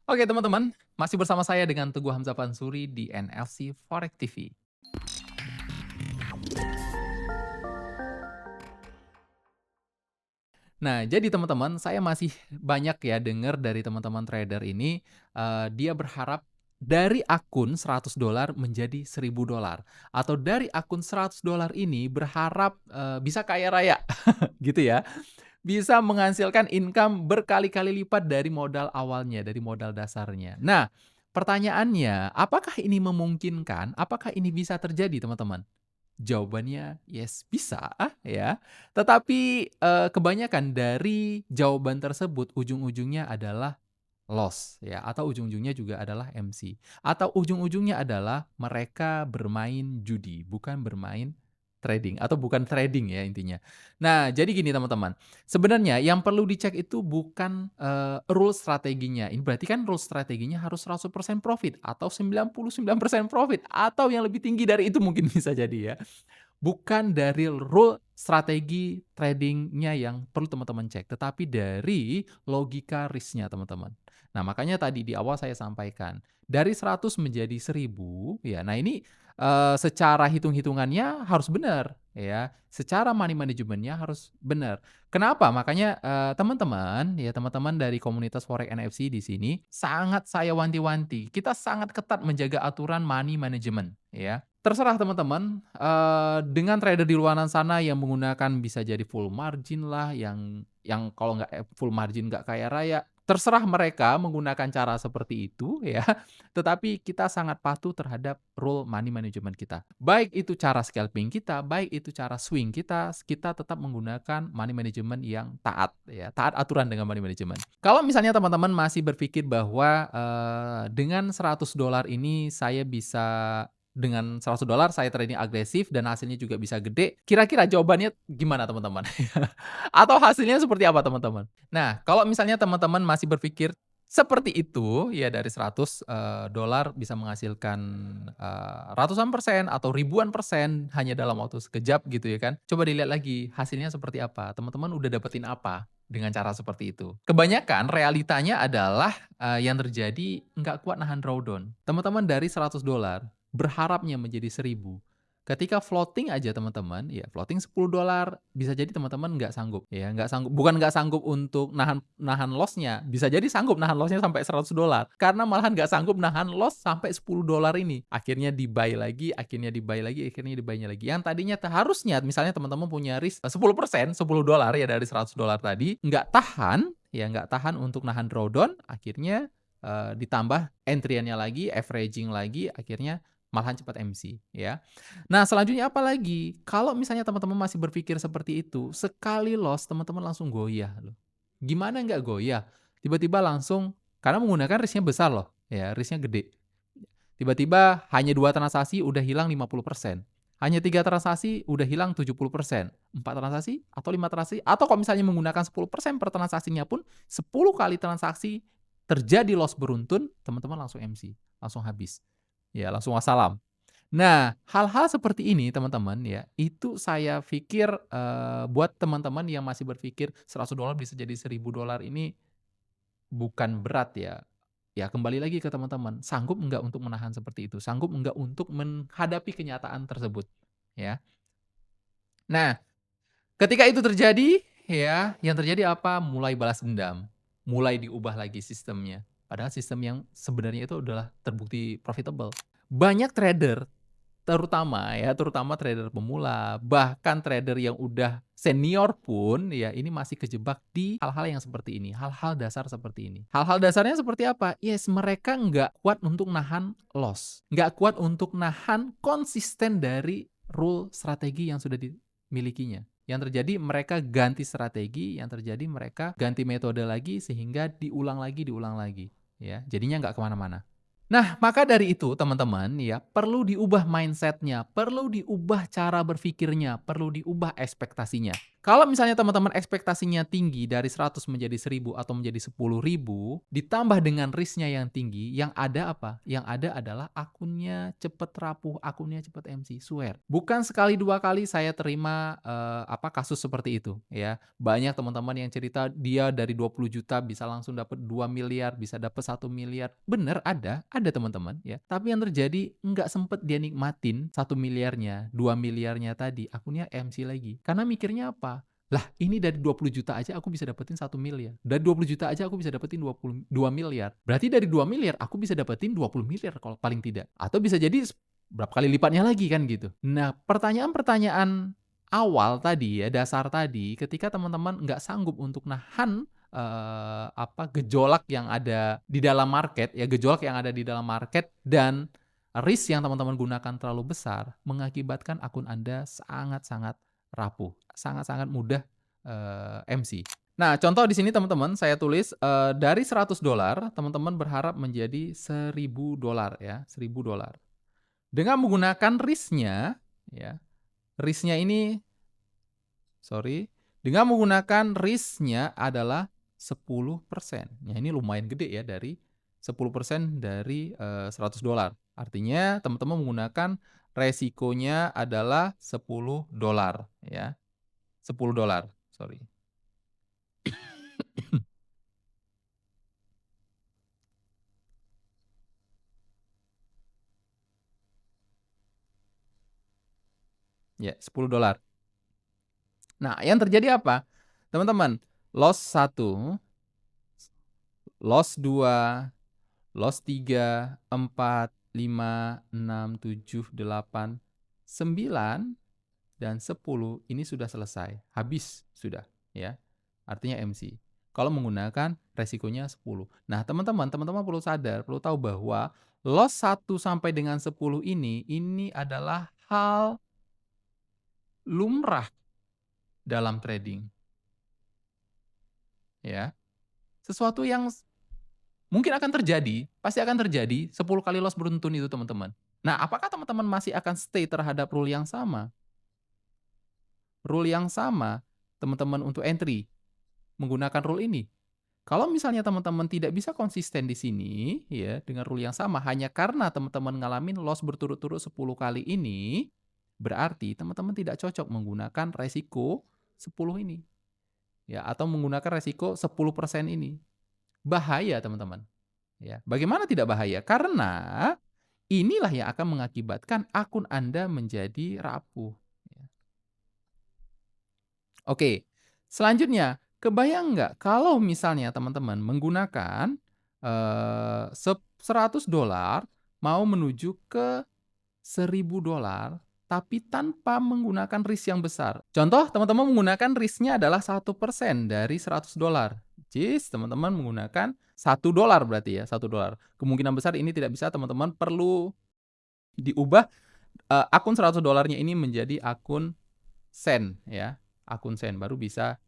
Oke teman-teman, masih bersama saya dengan Teguh Hamzah Fansuri di NFC Forex TV. Nah, jadi teman-teman, saya masih banyak ya dengar dari teman-teman trader ini, dia berharap dari akun $100 menjadi $1.000 atau dari akun $100 ini berharap, bisa kaya raya gitu ya, bisa menghasilkan income berkali-kali lipat dari modal awalnya, dari modal dasarnya. Nah, pertanyaannya, apakah ini memungkinkan? Apakah ini bisa terjadi, teman-teman? Jawabannya yes, bisa ya. Tetapi, kebanyakan dari jawaban tersebut ujung-ujungnya adalah loss ya, atau ujung-ujungnya juga adalah MC, atau ujung-ujungnya adalah mereka bermain judi, bukan bermain trading atau bukan trading ya intinya. Nah, jadi gini teman-teman, sebenarnya yang perlu dicek itu bukan, rules strateginya, ini berarti kan rules strateginya harus 100% profit atau 99% profit atau yang lebih tinggi dari itu mungkin bisa jadi ya. Bukan dari rule strategi trading-nya yang perlu teman-teman cek, tetapi dari logika risk-nya teman-teman. Nah, makanya tadi di awal saya sampaikan, dari 100 menjadi 1.000 ya, nah ini, secara hitung-hitungannya harus benar ya, secara money management-nya harus benar. Kenapa? Makanya, teman-teman ya, teman-teman dari komunitas Forex NFC di sini sangat saya wanti-wanti, kita sangat ketat menjaga aturan money management ya. Terserah teman-teman, dengan trader di luaran sana yang menggunakan bisa jadi full margin lah, yang kalau nggak full margin nggak kaya raya, terserah mereka menggunakan cara seperti itu ya, tetapi kita sangat patuh terhadap rule money management kita. Baik itu cara scalping kita, baik itu cara swing kita, kita tetap menggunakan money management yang taat ya, taat aturan dengan money management. Kalau misalnya teman-teman masih berpikir bahwa, dengan $100 ini saya bisa dengan $100 saya trading agresif dan hasilnya juga bisa gede, kira-kira jawabannya gimana teman-teman? Atau hasilnya seperti apa teman-teman? Nah, kalau misalnya teman-teman masih berpikir seperti itu, ya dari 100, dolar bisa menghasilkan, ratusan persen atau ribuan persen hanya dalam waktu sekejap gitu ya kan. Coba dilihat lagi hasilnya seperti apa, teman-teman udah dapetin apa dengan cara seperti itu. Kebanyakan realitanya adalah, yang terjadi nggak kuat nahan drawdown. Teman-teman dari $100 berharapnya menjadi 1.000. Ketika floating aja teman-teman, ya floating $10 bisa jadi teman-teman nggak sanggup ya, nggak sanggup bukan nggak sanggup untuk nahan nahan loss-nya, bisa jadi sanggup nahan loss-nya sampai $100, karena malahan nggak sanggup nahan loss sampai $10 ini. Akhirnya di-buy lagi, akhirnya di-buy lagi, akhirnya di-buy-nya lagi. Yang tadinya harusnya misalnya teman-teman punya risk, 10%, $10 ya dari $100 tadi, nggak tahan, ya nggak tahan untuk nahan drawdown, akhirnya, ditambah entry-nya lagi, averaging lagi, akhirnya malahan cepat MC ya. Nah, selanjutnya apa lagi? Kalau misalnya teman-teman masih berpikir seperti itu, sekali loss teman-teman langsung goyah loh. Gimana nggak goyah? Tiba-tiba langsung karena menggunakan risk-nya besar loh, ya, risk-nya gede. Tiba-tiba hanya 2 transaksi udah hilang 50%, hanya 3 transaksi udah hilang 70%, 4 transaksi atau 5 transaksi, atau kalau misalnya menggunakan 10% per transaksinya pun 10 kali transaksi terjadi loss beruntun, teman-teman langsung MC, langsung habis. Ya, langsung wassalam. Nah, hal-hal seperti ini teman-teman ya, itu saya pikir, buat teman-teman yang masih berpikir $100 bisa jadi $1.000 ini bukan berat ya. Ya kembali lagi ke teman-teman, sanggup enggak untuk menahan seperti itu? Sanggup enggak untuk menghadapi kenyataan tersebut, ya. Nah, ketika itu terjadi, ya, yang terjadi apa? Mulai balas dendam, mulai diubah lagi sistemnya. Padahal sistem yang sebenarnya itu adalah terbukti profitable. Banyak trader terutama trader pemula, bahkan trader yang udah senior pun ya ini masih kejebak di hal-hal yang seperti ini, hal-hal dasar seperti ini. Hal-hal dasarnya seperti apa? Yes, mereka nggak kuat untuk nahan loss, nggak kuat untuk nahan konsisten dari rule strategi yang sudah dimilikinya. Yang terjadi mereka ganti strategi, yang terjadi mereka ganti metode lagi sehingga diulang lagi, ya. Jadinya nggak kemana-mana. Nah, maka dari itu teman-teman ya, perlu diubah mindset-nya, perlu diubah cara berpikirnya, perlu diubah ekspektasinya. Kalau misalnya teman-teman ekspektasinya tinggi dari 100 menjadi 1000 atau menjadi 10.000, ditambah dengan risk-nya yang tinggi, yang ada apa? Yang ada adalah akunnya cepet rapuh, akunnya cepet MC, swear. Bukan sekali 2 kali saya terima, kasus seperti itu, ya. Banyak teman-teman yang cerita dia dari 20 juta bisa langsung dapat 2 miliar, bisa dapat 1 miliar. Bener, ada teman-teman, ya. Tapi yang terjadi nggak sempet dia nikmatin 1 miliarnya, 2 miliarnya tadi, akunnya MC lagi. Karena mikirnya apa? Lah, ini dari 20 juta aja aku bisa dapetin 1 miliar. Dari 20 juta aja aku bisa dapetin 2 miliar. Berarti dari 2 miliar aku bisa dapetin 20 miliar kalau paling tidak. Atau bisa jadi berapa kali lipatnya lagi kan gitu. Nah, pertanyaan-pertanyaan awal tadi ya, dasar tadi, ketika teman-teman nggak sanggup untuk nahan, gejolak yang ada di dalam market ya, gejolak yang ada di dalam market dan risk yang teman-teman gunakan terlalu besar, mengakibatkan akun Anda sangat-sangat rapuh, sangat-sangat mudah, MC. Nah, contoh di sini teman-teman saya tulis, dari $100 teman-teman berharap menjadi $1.000 ya, $1.000. Dengan menggunakan risk-nya ya, risk-nya ini sorry, dengan menggunakan risk-nya adalah 10%. Ya ini lumayan gede ya, dari 10% dari, $100. Artinya teman-teman menggunakan resikonya adalah $10 ya, $10, sorry. Ya, $10. Nah, yang terjadi apa? Teman-teman, loss 1, loss 2, loss 3, 4, 5, 6, 7, 8, 9, dan 10 ini sudah selesai, habis sudah ya. Artinya MC. Kalau menggunakan resikonya 10. Nah, teman-teman perlu sadar, perlu tahu bahwa loss 1 sampai dengan 10 ini adalah hal lumrah dalam trading ya. Sesuatu yang mungkin akan terjadi, pasti akan terjadi 10 kali loss beruntun itu teman-teman. Nah, apakah teman-teman masih akan stay terhadap rule yang sama? Rule yang sama, teman-teman untuk entry, menggunakan rule ini. Kalau misalnya teman-teman tidak bisa konsisten di sini, ya, dengan rule yang sama, hanya karena teman-teman ngalamin loss berturut-turut 10 kali ini, berarti teman-teman tidak cocok menggunakan resiko 10 ini. Ya, atau menggunakan resiko 10% ini. Bahaya teman-teman. Ya, bagaimana tidak bahaya? Karena inilah yang akan mengakibatkan akun Anda menjadi rapuh. Ya. Oke, selanjutnya, kebayang nggak kalau misalnya teman-teman menggunakan, $100 mau menuju ke $1.000 tapi tanpa menggunakan risk yang besar. Contoh, teman-teman menggunakan risk-nya adalah 1% dari $100. Which is teman-teman menggunakan $1 berarti ya, $1. Kemungkinan besar ini tidak bisa, teman-teman perlu diubah, akun $100-nya ini menjadi akun sen ya, akun sen baru bisa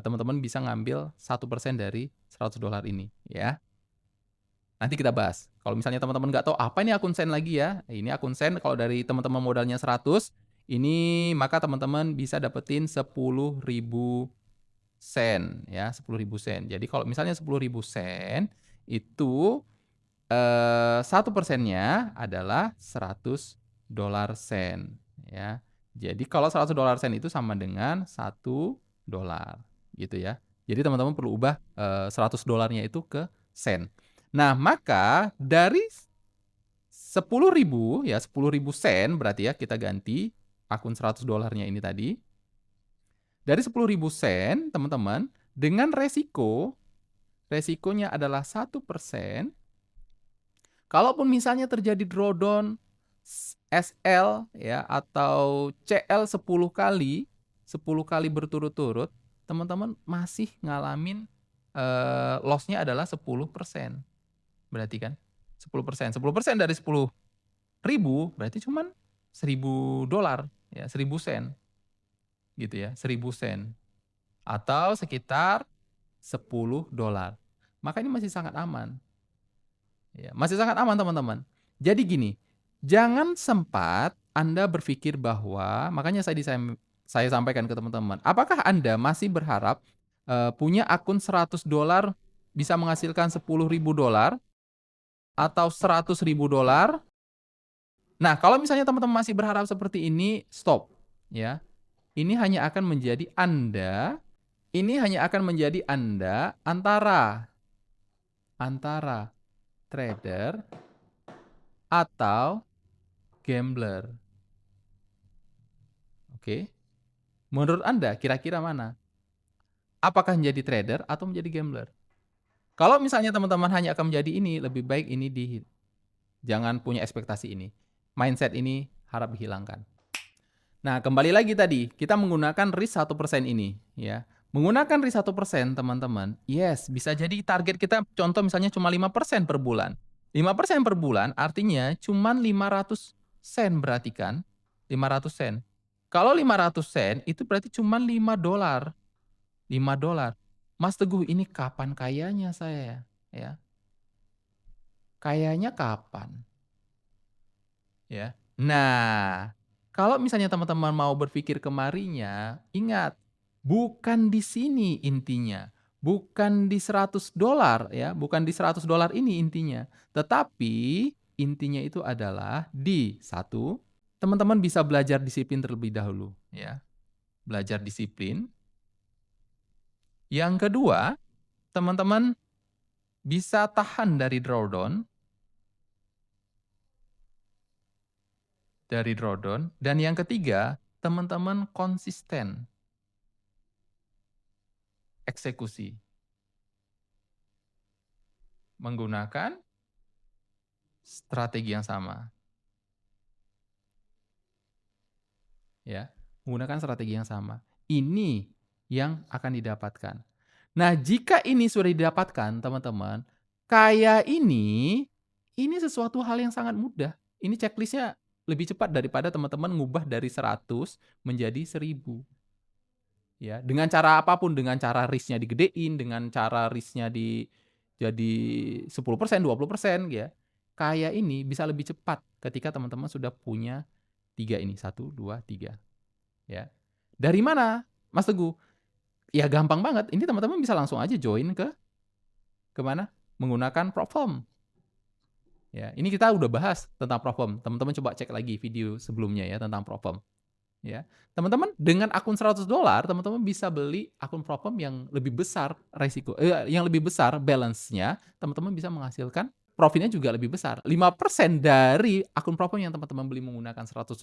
teman-teman bisa ngambil 1% dari $100 ini ya. Nanti kita bahas. Kalau misalnya teman-teman nggak tahu apa ini akun sen lagi ya, ini akun sen kalau dari teman-teman modalnya 100, ini maka teman-teman bisa dapetin 10.000 sen ya, 10.000 sen. Jadi kalau misalnya 10.000 sen itu, 1%-nya adalah $100 sen ya. Jadi kalau $100 sen itu sama dengan $1 gitu ya. Jadi teman-teman perlu ubah, $100-nya itu ke sen. Nah, maka dari 10.000 ya, 10.000 sen berarti ya kita ganti akun $100-nya ini tadi. Dari 10.000 sen, teman-teman, dengan resikonya adalah 1%. Kalaupun misalnya terjadi drawdown SL ya atau CL 10 kali berturut-turut, teman-teman masih ngalamin, loss-nya adalah 10%. Berarti kan 10%. 10% dari 10.000 berarti cuman $1.000 ya, 1.000 sen. Gitu ya, 1.000 sen. Atau sekitar $10. Maka ini masih sangat aman. Ya, masih sangat aman teman-teman. Jadi gini, jangan sempat Anda berpikir bahwa makanya saya sampaikan ke teman-teman. Apakah Anda masih berharap, punya akun $100 bisa menghasilkan $10.000 atau $100.000? Nah, kalau misalnya teman-teman masih berharap seperti ini, stop, ya. Ini hanya akan menjadi Anda antara trader atau gambler, oke? Menurut Anda kira-kira mana? Apakah menjadi trader atau menjadi gambler? Kalau misalnya teman-teman hanya akan menjadi ini, lebih baik ini jangan punya ekspektasi ini. Mindset ini harap dihilangkan. Nah, kembali lagi tadi, kita menggunakan risk 1% ini, ya. Menggunakan risk 1% teman-teman, yes, bisa jadi target kita contoh misalnya cuma 5% per bulan. 5% per bulan artinya cuma 500 sen berarti kan? 500 sen. Kalau 500 sen itu berarti cuma $5. $5. Mas Teguh, ini kapan kayanya saya, ya? Kayanya kapan? Ya. Nah, kalau misalnya teman-teman mau berpikir kemarinya, ingat, bukan di sini intinya. Bukan di $100 ya, bukan di $100 ini intinya. Tetapi intinya itu adalah di satu, teman-teman bisa belajar disiplin terlebih dahulu ya. Belajar disiplin. Yang kedua, teman-teman bisa tahan dari drawdown, dan yang ketiga, teman-teman konsisten eksekusi menggunakan strategi yang sama, ya. Menggunakan strategi yang sama. Ini yang akan didapatkan. Nah, jika ini sudah didapatkan, teman-teman, kayak ini sesuatu hal yang sangat mudah. Ini checklist-nya lebih cepat daripada teman-teman ngubah dari 100 menjadi 1000. Ya, dengan cara apapun, dengan cara risk-nya digedein, dengan cara risk-nya jadi 10%, 20% ya. Kayak ini bisa lebih cepat ketika teman-teman sudah punya 3 ini, 1, 2, 3 ya. Dari mana, Mas Teguh? Ya gampang banget, ini teman-teman bisa langsung aja join ke mana? Menggunakan Propfirm. Ya, ini kita udah bahas tentang Propfirm, teman-teman coba cek lagi video sebelumnya ya tentang Propfirm. Ya, teman-teman dengan akun $100, teman-teman bisa beli akun Propfirm yang lebih besar yang lebih besar balance-nya, teman-teman bisa menghasilkan profitnya juga lebih besar. 5% dari akun Propfirm yang teman-teman beli menggunakan $100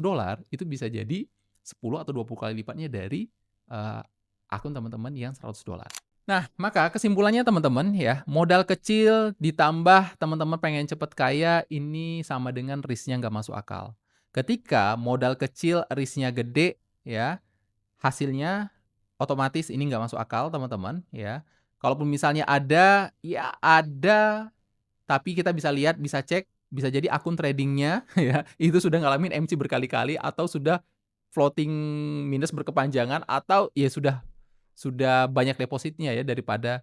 itu bisa jadi 10 atau 20 kali lipatnya dari, akun teman-teman yang $100. Nah, maka kesimpulannya teman-teman ya, modal kecil ditambah teman-teman pengen cepet kaya, ini sama dengan risk-nya nggak masuk akal. Ketika modal kecil risk-nya gede ya, hasilnya otomatis ini nggak masuk akal teman-teman ya. Kalaupun misalnya ada, ya ada, tapi kita bisa lihat, bisa cek, bisa jadi akun trading-nya ya, itu sudah ngalamin MC berkali-kali atau sudah floating minus berkepanjangan atau ya sudah banyak depositnya ya daripada,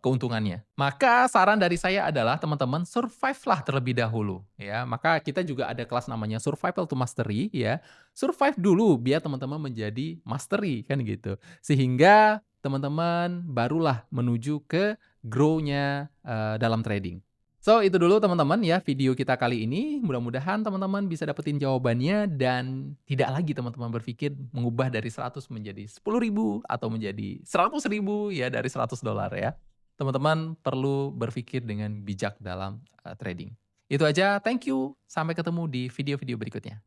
keuntungannya. Maka saran dari saya adalah teman-teman survive-lah terlebih dahulu ya. Maka kita juga ada kelas namanya survival to mastery ya. Survive dulu biar teman-teman menjadi mastery kan gitu. Sehingga teman-teman barulah menuju ke grow-nya, dalam trading. So, itu dulu teman-teman ya video kita kali ini. Mudah-mudahan teman-teman bisa dapetin jawabannya dan tidak lagi teman-teman berpikir mengubah dari 100 menjadi 10.000 atau menjadi 100.000 ya dari $100 ya. Teman-teman perlu berpikir dengan bijak dalam, trading. Itu aja, thank you. Sampai ketemu di video-video berikutnya.